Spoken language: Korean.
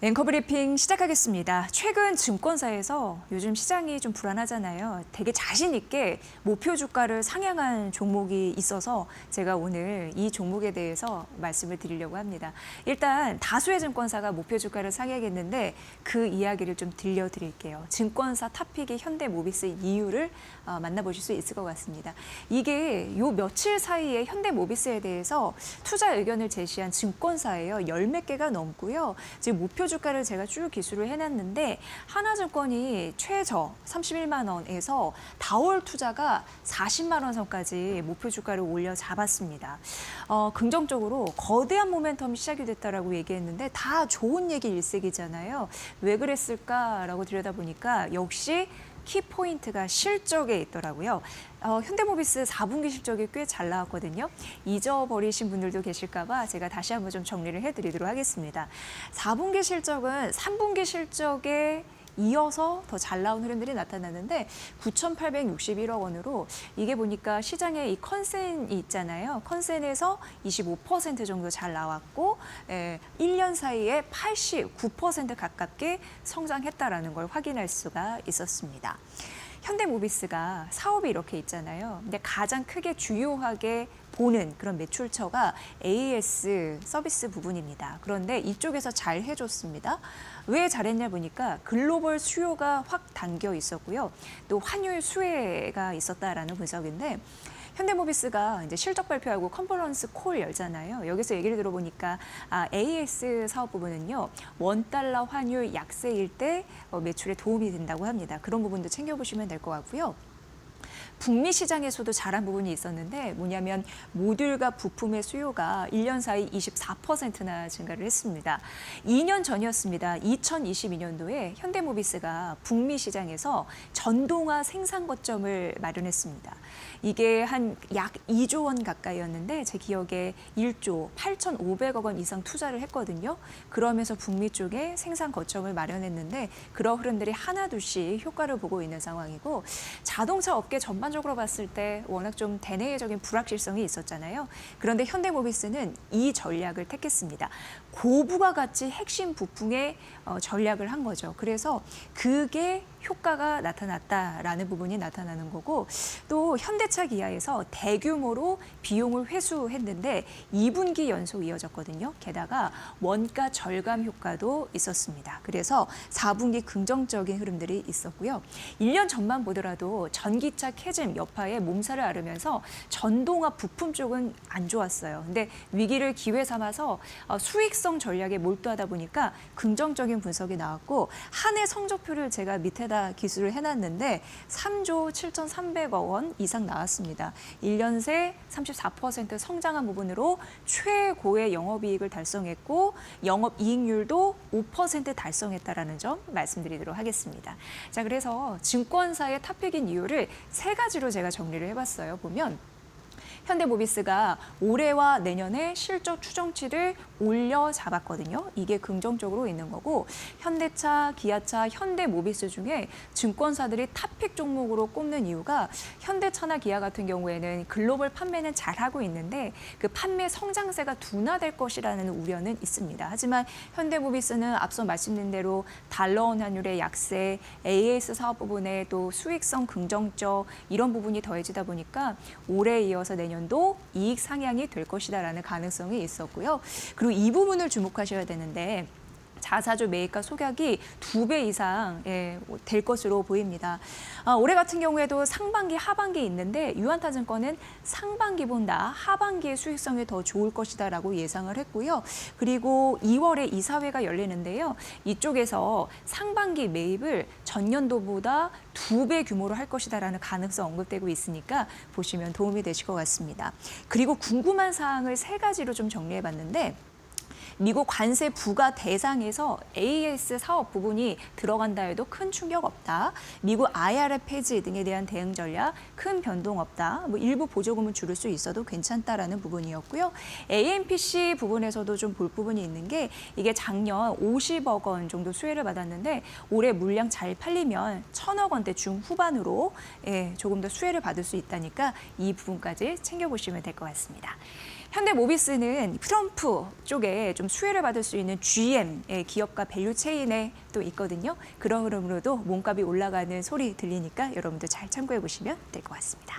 앵커 브리핑 시작하겠습니다. 최근 증권사에서 요즘 시장이 좀 불안하잖아요. 되게 자신 있게 목표 주가를 상향한 종목이 있어서 제가 오늘 이 종목에 대해서 말씀을 드리려고 합니다. 일단 다수의 증권사가 목표 주가를 상향했는데 그 이야기를 좀 들려드릴게요. 증권사 탑픽이 현대모비스 이유를 만나보실 수 있을 것 같습니다. 이게 요 며칠 사이에 현대모비스에 대해서 투자 의견을 제시한 증권사예요. 10몇 개가 넘고요. 지금 목표 주가를 제가 쭉 기술을 해놨는데 하나증권이 최저 31만 원에서 다올 투자가 40만 원 선까지 목표 주가를 올려 잡았습니다. 긍정적으로 거대한 모멘텀이 시작이 됐다라고 얘기했는데 다 좋은 얘기 일색이잖아요. 왜 그랬을까라고 들여다보니까 역시 키포인트가 실적에 있더라고요. 현대모비스 4분기 실적이 꽤 잘 나왔거든요. 잊어버리신 분들도 계실까 봐 제가 다시 한번 좀 정리를 해드리도록 하겠습니다. 4분기 실적은 3분기 실적에 이어서 더 잘 나온 흐름들이 나타나는데 9,861억 원으로 이게 보니까 시장에 이 컨센이 있잖아요. 컨센에서 25% 정도 잘 나왔고 1년 사이에 89% 가깝게 성장했다라는 걸 확인할 수가 있었습니다. 현대모비스가 사업이 이렇게 있잖아요. 근데 가장 크게 주요하게 보는 그런 매출처가 AS 서비스 부분입니다. 그런데 이쪽에서 잘 해줬습니다. 왜 잘했냐 보니까 글로벌 수요가 확 당겨 있었고요. 또 환율 수혜가 있었다라는 분석인데 현대모비스가 이제 실적 발표하고 컨퍼런스 콜 열잖아요. 여기서 얘기를 들어보니까 AS 사업 부분은요. 원달러 환율 약세일 때 매출에 도움이 된다고 합니다. 그런 부분도 챙겨보시면 될 것 같고요. 북미 시장에서도 잘한 부분이 있었는데 뭐냐면 모듈과 부품의 수요가 1년 사이 24%나 증가를 했습니다. 2년 전이었습니다. 2022년도에 현대모비스가 북미 시장에서 전동화 생산 거점을 마련했습니다. 이게 한 약 2조 원 가까이였는데 제 기억에 1조 8,500억 원 이상 투자를 했거든요. 그러면서 북미 쪽에 생산 거점을 마련했는데 그런 흐름들이 하나둘씩 효과를 보고 있는 상황이고 자동차 업계 전반적으로 봤을 때 워낙 좀 대내적인 불확실성이 있었잖아요. 그런데 현대모비스는 이 전략을 택했습니다. 고부가 가치 핵심 부품의 전략을 한 거죠. 그래서 그게 효과가 나타났다라는 부분이 나타나는 거고 또 현대차 기아에서 대규모로 비용을 회수했는데 2분기 연속 이어졌거든요. 게다가 원가 절감 효과도 있었습니다. 그래서 4분기 긍정적인 흐름들이 있었고요. 1년 전만 보더라도 전기차 캐즘 여파에 몸살을 앓으면서 전동화 부품 쪽은 안 좋았어요. 근데 위기를 기회 삼아서 수익성 전략에 몰두하다 보니까 긍정적인 분석이 나왔고 한 해 성적표를 제가 밑에다 기술을 해놨는데 3조 7,300억 원 이상 나왔습니다. 1년 새 34% 성장한 부분으로 최고의 영업이익을 달성했고 영업이익률도 5% 달성했다라는 점 말씀드리도록 하겠습니다. 자, 그래서 증권사의 탑픽인 이유를 세 가지로 제가 정리를 해봤어요. 보면 현대모비스가 올해와 내년에 실적 추정치를 올려 잡았거든요. 이게 긍정적으로 있는 거고 현대차, 기아차, 현대모비스 중에 증권사들이 탑픽 종목으로 꼽는 이유가 현대차나 기아 같은 경우에는 글로벌 판매는 잘하고 있는데 그 판매 성장세가 둔화될 것이라는 우려는 있습니다. 하지만 현대모비스는 앞서 말씀드린 대로 달러원 환율의 약세, AS 사업 부분에 또 수익성 긍정적 이런 부분이 더해지다 보니까 올해 이어서 내년도 이익 상향이 될 것이다라는 가능성이 있었고요. 그리고 이 부분을 주목하셔야 되는데 자사주 매입가 소각이 2배 이상 될 것으로 보입니다. 올해 같은 경우에도 상반기, 하반기 있는데 유한타증권은 상반기보다 하반기의 수익성이 더 좋을 것이다라고 예상을 했고요. 그리고 2월에 이사회가 열리는데요. 이쪽에서 상반기 매입을 전년도보다 2배 규모로 할 것이다라는 가능성 언급되고 있으니까 보시면 도움이 되실 것 같습니다. 그리고 궁금한 사항을 세 가지로 좀 정리해봤는데 미국 관세 부과 대상에서 AS 사업 부분이 들어간다 해도 큰 충격 없다. 미국 IRA 폐지 등에 대한 대응 전략 큰 변동 없다. 일부 보조금은 줄일 수 있어도 괜찮다라는 부분이었고요. AMPC 부분에서도 좀 볼 부분이 있는 게 이게 작년 50억 원 정도 수혜를 받았는데 올해 물량 잘 팔리면 1,000억 원대 중후반으로 조금 더 수혜를 받을 수 있다니까 이 부분까지 챙겨보시면 될 것 같습니다. 현대모비스는 트럼프 쪽에 좀 수혜를 받을 수 있는 GM의 기업가 밸류 체인에 또 있거든요. 그런 흐름으로도 몸값이 올라가는 소리 들리니까 여러분들 잘 참고해 보시면 될 것 같습니다.